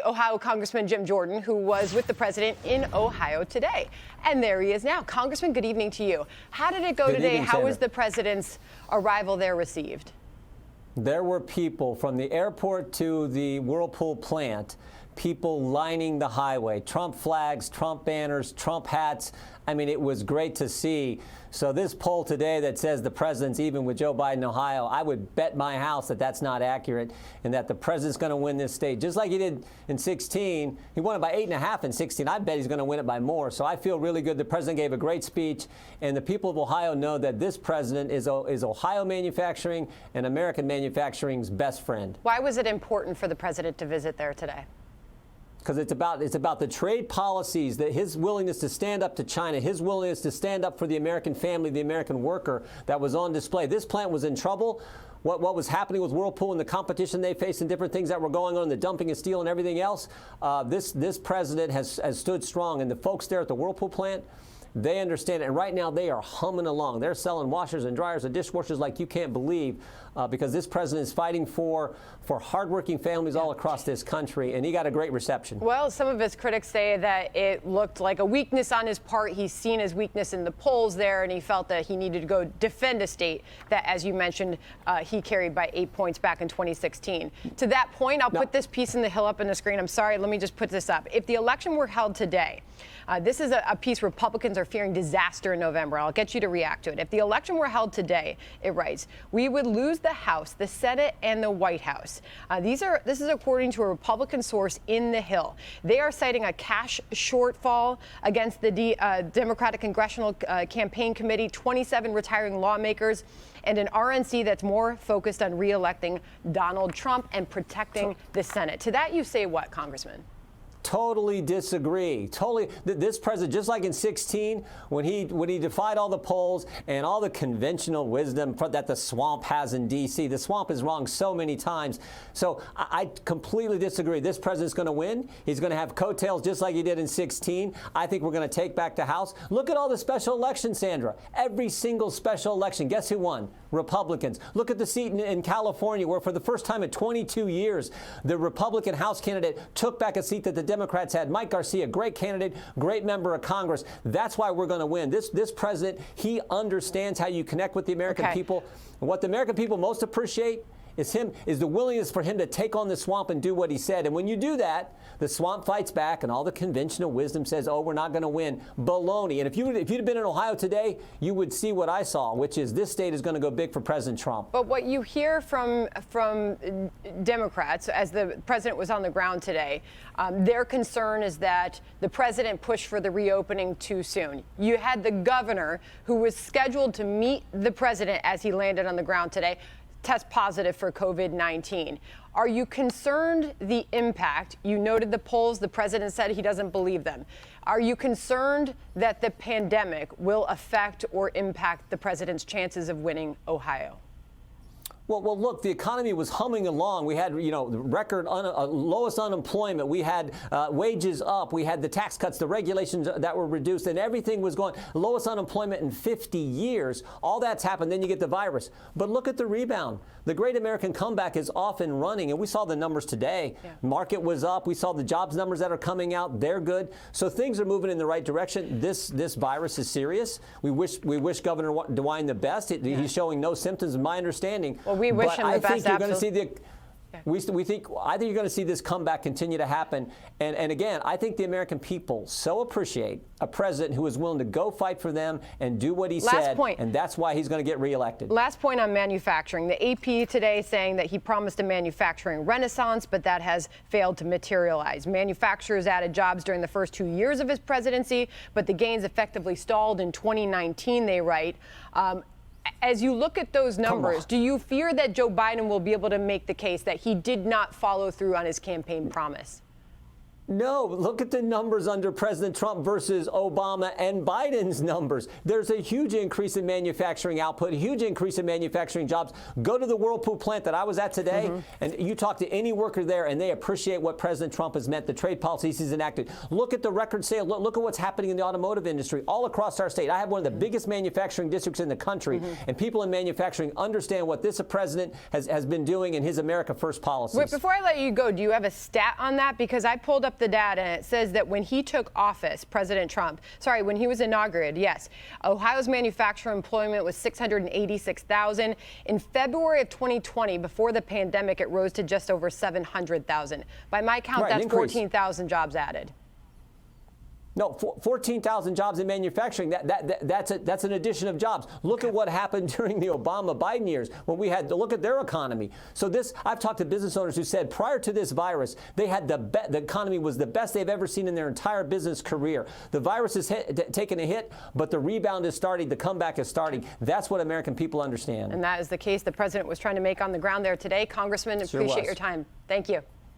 Ohio Congressman Jim Jordan, who was with the president in Ohio today. And there he is now. Congressman, good evening to you. How did it go today? How was the president's arrival there received? There were people from the airport to the Whirlpool plant, people lining the highway, Trump flags, Trump banners, Trump hats. I mean, it was great to see. So this poll today that says the president's even with Joe Biden in Ohio, I would bet my house that that's not accurate and that the president's going to win this state. Just like he did in 16. He won it by 8.5 in 16. I bet he's going to win it by more. So I feel really good. The president gave a great speech, and the people of Ohio know that this president is Ohio manufacturing and American manufacturing's best friend. Why was it important for the president to visit there today? Because it's about the trade policies, that his willingness to stand up to China, his willingness to stand up for the American family, the American worker, that was on display. This plant was in trouble. What was happening with Whirlpool and the competition they faced and different things that were going on, the dumping of steel and everything else, this president has stood strong. And the folks there at the Whirlpool plant, they understand it. And right now they are humming along. They're selling washers and dryers and dishwashers like you can't believe, because this president is fighting for hardworking families all across this country, and he got a great reception. Well, some of his critics say that it looked like a weakness on his part. He's seen his weakness in the polls there, and he felt that he needed to go defend a state that, as you mentioned, he carried by 8 points back in 2016. To that point, I'll put this piece in the Hill up on the screen. I'm sorry, let me just put this up. If the election were held today, this is a piece Republicans are fearing disaster in November. I'll get you to react to it. If the election were held today, it writes, we would lose the House, the Senate, and the White House. This is according to a Republican source in the Hill. They are citing a cash shortfall against the Democratic Congressional Campaign Committee, 27 retiring lawmakers, and an RNC that's more focused on re-electing Donald Trump and protecting the Senate. To that you say what, Congressman? Totally disagree. Totally. This president, just like in 16, when he defied all the polls and all the conventional wisdom that the swamp has in D.C., the swamp is wrong so many times. So I completely disagree. This president's going to win. He's going to have coattails just like he did in 16. I think we're going to take back the House. Look at all the special elections, Sandra. Every single special election. Guess who won? Republicans. Look at the seat in California, where for the first time in 22 years, the Republican House candidate took back a seat that the Democrats had. Mike Garcia, great candidate, great member of Congress. That's why we're going to win. This president, he understands how you connect with the American people. And what the American people most appreciate is the willingness for him to take on the swamp and do what he said. And when you do that, the swamp fights back, and all the conventional wisdom says, oh, we're not going to win. Baloney. And if you'd have been in Ohio today, you would see what I saw, which is this state is going to go big for President Trump. But what you hear from Democrats, as the president was on the ground today, their concern is that the president pushed for the reopening too soon. You had the governor, who was scheduled to meet the president as he landed on the ground today, test positive for COVID-19. Are you concerned the impact? You noted the polls. The president said he doesn't believe them. Are you concerned that the pandemic will affect or impact the president's chances of winning Ohio? Well, look, the economy was humming along. We had, record lowest unemployment. We had wages up. We had the tax cuts, the regulations that were reduced, and everything was going. Lowest unemployment in 50 years. All that's happened. Then you get the virus. But look at the rebound. The Great American Comeback is off and running, and we saw the numbers today. Yeah. Market was up. We saw the jobs numbers that are coming out. They're good. So things are moving in the right direction. This virus is serious. We wish Governor DeWine the best. He's showing no symptoms, in my understanding. Well, we wish him the best. I think you're going to see I think you're going to see this comeback continue to happen. And again, I think the American people so appreciate a president who is willing to go fight for them and do what he said. And that's why he's going to get reelected. Last point on manufacturing. The AP today saying that he promised a manufacturing renaissance, but that has failed to materialize. Manufacturers added jobs during the first 2 years of his presidency, but the gains effectively stalled in 2019, they write. As you look at those numbers, do you fear that Joe Biden will be able to make the case that he did not follow through on his campaign promise? No, look at the numbers under President Trump versus Obama and Biden's numbers. There's a huge increase in manufacturing output, a huge increase in manufacturing jobs. Go to the Whirlpool plant that I was at today, and you talk to any worker there, and they appreciate what President Trump has meant, the trade policies he's enacted. Look at the record sale. Look at what's happening in the automotive industry all across our state. I have one of the biggest manufacturing districts in the country, and people in manufacturing understand what this president has been doing in his America First policies. Wait, before I let you go, do you have a stat on that? Because I pulled up the data, and it says that when he took office, President Trump, when he was inaugurated, yes, Ohio's manufacturing employment was 686,000. In February of 2020, before the pandemic, it rose to just over 700,000. By my count, that's 14,000 jobs added. No, 14,000 jobs in manufacturing. That's an addition of jobs. Look at what happened during the Obama-Biden years when we had to look at their economy. So I've talked to business owners who said prior to this virus, they had the economy was the best they've ever seen in their entire business career. The virus has taken a hit, but the rebound is starting. The comeback is starting. That's what American people understand. And that is the case the president was trying to make on the ground there today. Congressman, appreciate your time. Thank you.